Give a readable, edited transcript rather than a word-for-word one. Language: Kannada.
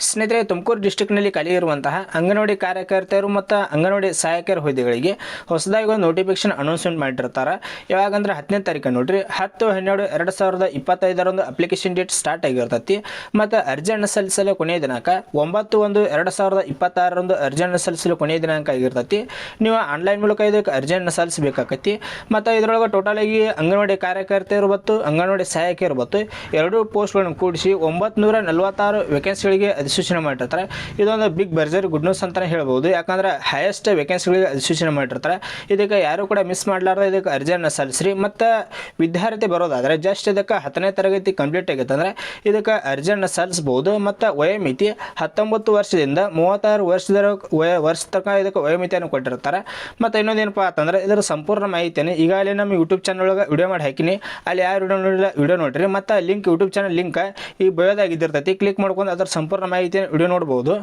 ಸ್ನೇಹಿತರೆ, ತುಮಕೂರು ಡಿಸ್ಟಿಕ್ನಲ್ಲಿ ಖಾಲಿ ಇರುವಂತಹ ಅಂಗನವಾಡಿ ಕಾರ್ಯಕರ್ತೆಯರು ಮತ್ತು ಅಂಗನವಾಡಿ ಸಹಾಯಕರ ಹುದ್ದೆಗಳಿಗೆ ಹೊಸದಾಗಿ ಒಂದು ನೋಟಿಫಿಕೇಶನ್ ಅನೌನ್ಸ್ಮೆಂಟ್ ಮಾಡಿರ್ತಾರೆ. ಯಾವಾಗಂದ್ರೆ 10ನೇ ತಾರೀಕು ನೋಡ್ರಿ, 10/12/2025 ಅಪ್ಲಿಕೇಶನ್ ಡೇಟ್ ಸ್ಟಾರ್ಟ್ ಆಗಿರ್ತೈತಿ. ಮತ್ತು ಅರ್ಜಿಯನ್ನು ಸಲ್ಲಿಸಲು ಕೊನೆಯ ದಿನಾಂಕ 9/1/2026 ಅರ್ಜಿಯನ್ನು ಸಲ್ಲಿಸಲು ಕೊನೆಯ ದಿನಾಂಕ ಆಗಿರ್ತೈತಿ. ನೀವು ಆನ್ಲೈನ್ ಮೂಲಕ ಇದಕ್ಕೆ ಅರ್ಜಿಯನ್ನು ಸಲ್ಲಿಸಬೇಕಾಗತ್ತಿ. ಮತ್ತು ಇದರೊಳಗೆ ಟೋಟಲ್ ಆಗಿ ಅಂಗನವಾಡಿ ಕಾರ್ಯಕರ್ತೆಯರು ಮತ್ತು ಅಂಗನವಾಡಿ ಸಹಾಯಕಿಯರು ಮತ್ತು ಎರಡೂ ಪೋಸ್ಟ್ಗಳನ್ನು ಕೂಡಿಸಿ 946 ವೇಕೆನ್ಸಿಗಳಿಗೆ ಅಧಿಸೂಚನೆ ಮಾಡಿರ್ತಾರೆ. ಇದೊಂದು ಬಿಗ್ ಬರ್ಜರ್ ಗುಡ್ ನ್ಯೂಸ್ ಅಂತಲೇ ಹೇಳ್ಬೋದು. ಯಾಕಂದ್ರೆ ಹೈಯೆಸ್ಟ್ ವೇಕೆನ್ಸಿಗಳಿಗೆ ಅಧಿಸೂಚನೆ ಮಾಡಿರ್ತಾರೆ. ಇದಕ್ಕೆ ಯಾರು ಕೂಡ ಮಿಸ್ ಮಾಡಲಾರ್ದೆ ಇದಕ್ಕೆ ಅರ್ಜಿಯನ್ನು ಸಲ್ಲಿಸ್ರಿ. ಮತ್ತು ವಿದ್ಯಾರ್ಥಿ ಬರೋದಾದರೆ ಜಸ್ಟ್ ಇದಕ್ಕೆ 10ನೇ ತರಗತಿ ಕಂಪ್ಲೀಟ್ ಆಗೈತೆ ಅಂದರೆ ಇದಕ್ಕೆ ಅರ್ಜಿಯನ್ನು ಸಲ್ಲಿಸ್ಬೋದು. ಮತ್ತು ವಯೋಮಿತಿ 19 ವರ್ಷದಿಂದ 36 ವರ್ಷ ತನಕ ಇದಕ್ಕೆ ವಯೋಮಿತಿಯನ್ನು ಕೊಟ್ಟಿರ್ತಾರೆ. ಮತ್ತು ಇನ್ನೊಂದೇನಪ್ಪ ಅಂತಂದ್ರೆ ಇದರ ಸಂಪೂರ್ಣ ಮಾಹಿತಿಯನ್ನು ಈಗಾಗಲೇ ನಮ್ಮ ಯೂಟ್ಯೂಬ್ ಚಾನಲ್ ಒಳಗೆ ವಿಡಿಯೋ ಮಾಡಿ ಹಾಕಿನಿ. ಅಲ್ಲಿ ಯಾರು ವಿಡಿಯೋ ನೋಡಿಲ್ಲ ವಿಡಿಯೋ ನೋಡ್ರಿ. ಮತ್ತು ಲಿಂಕ್ ಯೂಟ್ಯೂಬ್ ಚಾನಲ್ ಲಿಂಕ್ ಈ ಬಯೋದಾಗಿದ್ದಿರ್ತೈತಿ. ಕ್ಲಿಕ್ ಮಾಡ್ಕೊಂಡು ಅದರ ಸಂಪೂರ್ಣ ಮಾಹಿತಿಯನ್ನು ವಿಡಿಯೋ ನೋಡ್ಬೋದು.